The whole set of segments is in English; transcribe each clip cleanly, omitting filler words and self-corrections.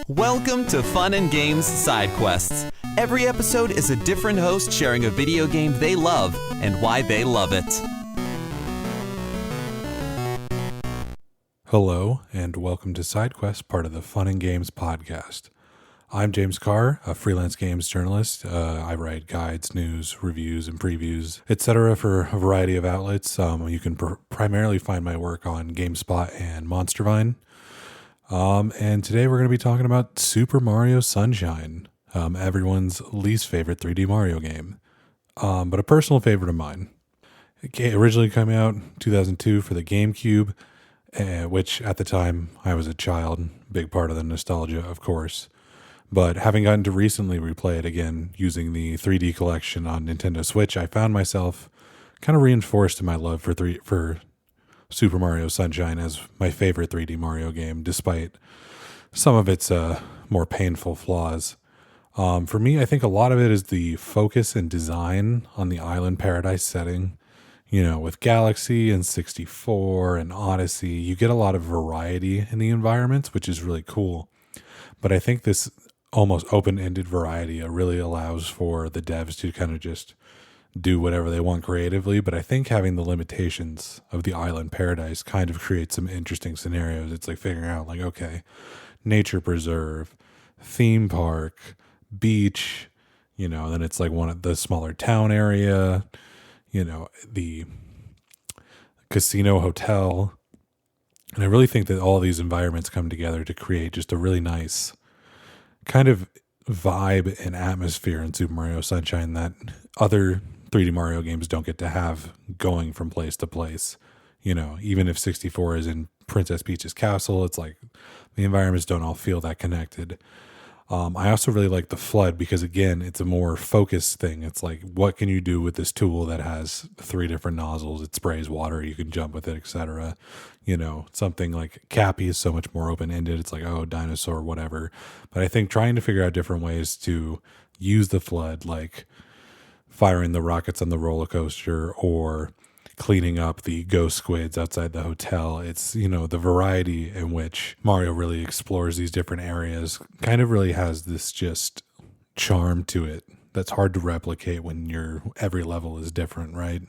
Welcome to Fun and Games Side Quests. Every episode is a different host sharing a video game they love and why they love it. Hello, and welcome to Side Quest, part of the Fun and Games podcast. I'm James Carr, a freelance games journalist. I write guides, news, reviews, and previews, etc. for a variety of outlets. You can primarily find my work on GameSpot and MonsterVine. And today we're going to be talking about Super Mario Sunshine, everyone's least favorite 3D Mario game, but a personal favorite of mine. It originally came out in 2002 for the GameCube, which at the time I was a child, big part of the nostalgia, of course. But having gotten to recently replay it again using the 3D collection on Nintendo Switch, I found myself kind of reinforced in my love for Super Mario Sunshine as my favorite 3D Mario game, despite some of its more painful flaws. For me, I think a lot of it is the focus and design on the island paradise setting. You know, with Galaxy and 64 and Odyssey, you get a lot of variety in the environments, which is really cool. But I think this almost open-ended variety really allows for the devs to kind of just do whatever they want creatively. But I think having the limitations of the island paradise kind of creates some interesting scenarios. It's like figuring out like, okay, nature preserve, theme park, beach, you know, then it's like one of the smaller town area, you know, the casino hotel. And I really think that all these environments come together to create just a really nice kind of vibe and atmosphere in Super Mario Sunshine that other 3D Mario games don't get to have going from place to place. You know, even if 64 is in Princess Peach's castle, it's like the environments don't all feel that connected. I also really like the flood because, again, it's a more focused thing. It's like, what can you do with this tool that has 3 different nozzles? It sprays water, you can jump with it, etc. You know, something like Cappy is so much more open-ended. It's like, oh, dinosaur, whatever. But I think trying to figure out different ways to use the flood, like firing the rockets on the roller coaster or cleaning up the ghost squids outside the hotel. It's, you know, the variety in which Mario really explores these different areas kind of really has this just charm to it that's hard to replicate when every level is different, right?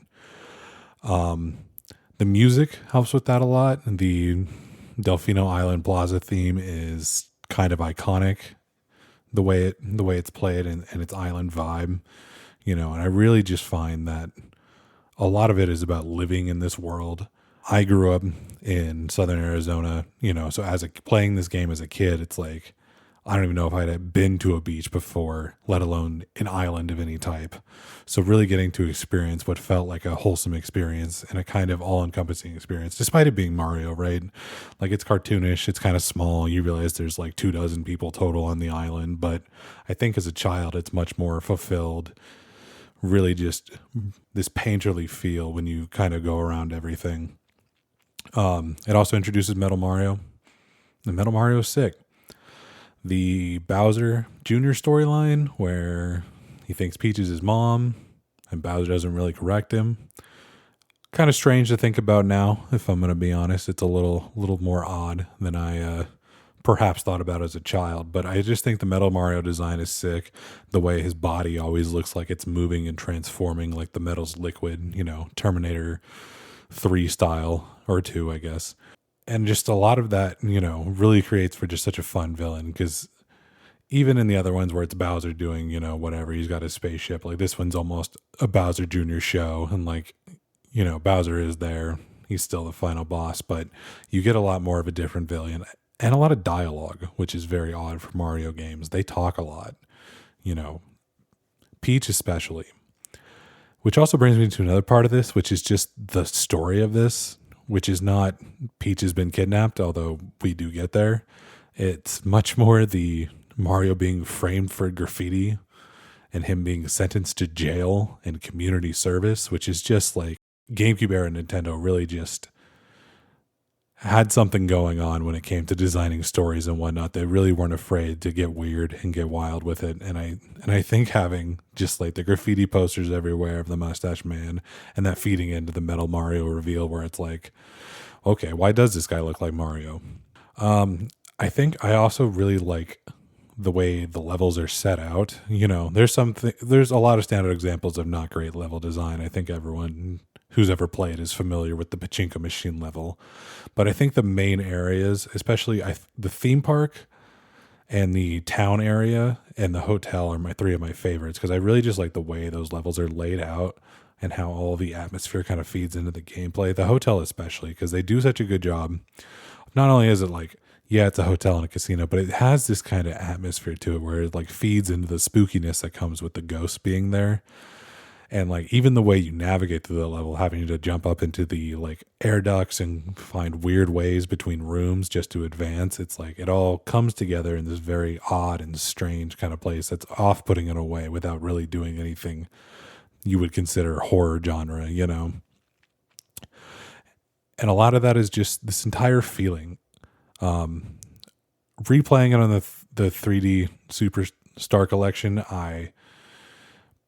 The music helps with that a lot. The Delfino Island Plaza theme is kind of iconic, the way it's played and its island vibe, you know, and I really just find that a lot of it is about living in this world. I grew up in Southern Arizona, you know, so playing this game as a kid, it's like, I don't even know if I'd been to a beach before, let alone an island of any type. So really getting to experience what felt like a wholesome experience and a kind of all-encompassing experience, despite it being Mario, right? Like, it's cartoonish, it's kind of small. You realize there's like 24 people total on the island, but I think as a child, it's much more fulfilled. Really just this painterly feel when you kind of go around everything. It also introduces Metal Mario. The Metal Mario is sick. The Bowser Jr. storyline where he thinks Peach is his mom and Bowser doesn't really correct him. Kind of strange to think about now, if I'm going to be honest. It's a little more odd than I perhaps thought about as a child, but I just think the Metal Mario design is sick. The way his body always looks like it's moving and transforming like the metal's liquid, you know, Terminator 3 style, or 2, I guess. And just a lot of that, you know, really creates for just such a fun villain, because even in the other ones where it's Bowser doing, you know, whatever, he's got his spaceship, like this one's almost a Bowser Jr. show, and like, you know, Bowser is there, he's still the final boss, but you get a lot more of a different villain. And a lot of dialogue, which is very odd for Mario games. They talk a lot, you know, Peach especially. Which also brings me to another part of this, which is just the story of this, which is not Peach has been kidnapped, although we do get there. It's much more the Mario being framed for graffiti and him being sentenced to jail and community service, which is just like GameCube era Nintendo really just had something going on when it came to designing stories and whatnot. They really weren't afraid to get weird and get wild with it. And I think having just like the graffiti posters everywhere of the Mustache Man and that feeding into the Metal Mario reveal where it's like, okay, why does this guy look like Mario? I think I also really like the way the levels are set out. There's a lot of standard examples of not great level design. I think everyone who's ever played is familiar with the pachinko machine level. But I think the main areas, especially the theme park and the town area and the hotel are three of my favorites, because I really just like the way those levels are laid out and how all the atmosphere kind of feeds into the gameplay. The hotel especially, because they do such a good job. Not only is it like, yeah, it's a hotel and a casino, but it has this kind of atmosphere to it where it like feeds into the spookiness that comes with the ghosts being there. And like even the way you navigate through the level, having to jump up into the like air ducts and find weird ways between rooms just to advance. It's like it all comes together in this very odd and strange kind of place that's off-putting in a way without really doing anything you would consider horror genre, And a lot of that is just this entire feeling. Replaying it on the 3D Superstar Collection,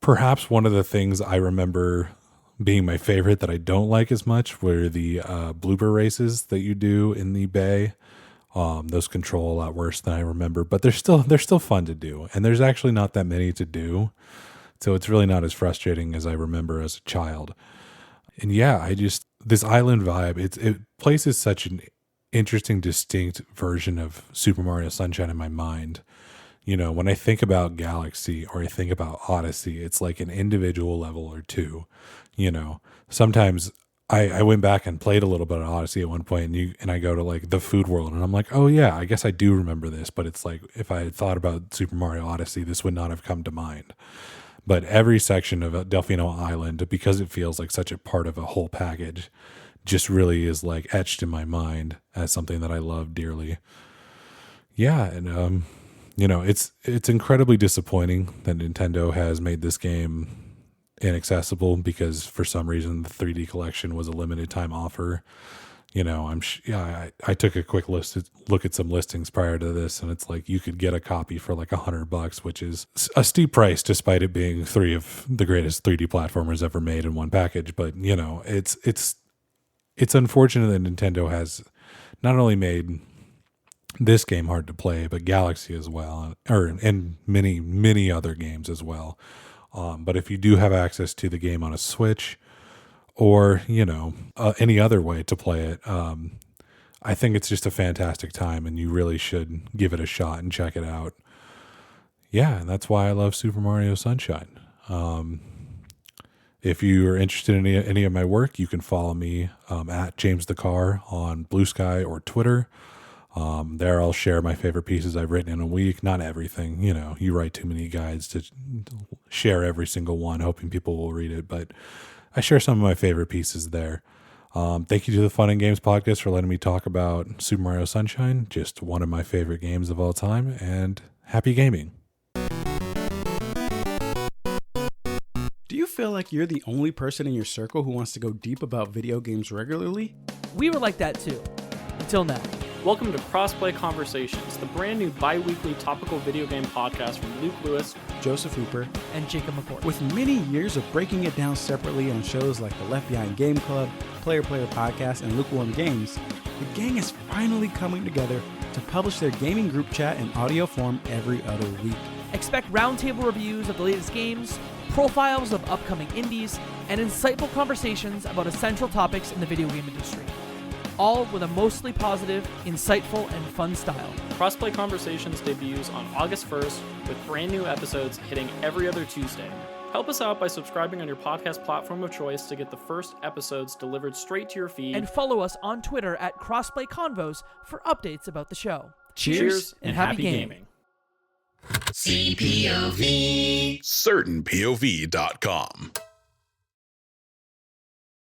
perhaps one of the things I remember being my favorite that I don't like as much were the blooper races that you do in the bay. Those control a lot worse than I remember, but they're still fun to do, and there's actually not that many to do, so it's really not as frustrating as I remember as a child. And yeah, this island vibe, it places such an interesting, distinct version of Super Mario Sunshine in my mind. When I think about Galaxy or I think about Odyssey, it's like an individual level or two. Sometimes I went back and played a little bit of Odyssey at one point, and I go to like the food world, and I'm like, oh yeah, I guess I do remember this. But it's like if I had thought about Super Mario Odyssey, this would not have come to mind. But every section of Delfino Island, because it feels like such a part of a whole package, just really is like etched in my mind as something that I love dearly. Yeah, and it's incredibly disappointing that Nintendo has made this game inaccessible, because for some reason the 3D collection was a limited time offer. I took a quick look at some listings prior to this, and it's like you could get a copy for like $100, which is a steep price despite it being three of the greatest 3D platformers ever made in one package. But it's unfortunate that Nintendo has not only made this game hard to play, but Galaxy as well, and many, many other games as well. But if you do have access to the game on a Switch, or any other way to play it, I think it's just a fantastic time, and you really should give it a shot and check it out. Yeah, and that's why I love Super Mario Sunshine. If you are interested in any of my work, you can follow me at James the Carr on Blue Sky or Twitter. There I'll share my favorite pieces I've written in a week. Not everything, you write too many guides to share every single one, hoping people will read it, but I share some of my favorite pieces there. Thank you to the Fun and Games podcast for letting me talk about Super Mario Sunshine, just one of my favorite games of all time, and happy gaming. Do you feel like you're the only person in your circle who wants to go deep about video games regularly? We were like that too, until now. Welcome to Crossplay Conversations, the brand new bi-weekly topical video game podcast from Luke Lewis, Joseph Hooper, and Jacob McCoy. With many years of breaking it down separately on shows like the Left Behind Game Club, Player Podcast, and Lukewarm Games, the gang is finally coming together to publish their gaming group chat in audio form every other week. Expect roundtable reviews of the latest games, profiles of upcoming indies, and insightful conversations about essential topics in the video game industry. All with a mostly positive, insightful, and fun style. Crossplay Conversations debuts on August 1st with brand new episodes hitting every other Tuesday. Help us out by subscribing on your podcast platform of choice to get the first episodes delivered straight to your feed. And follow us on Twitter at Crossplay Convos for updates about the show. Cheers and happy gaming. CPOV. CertainPOV.com.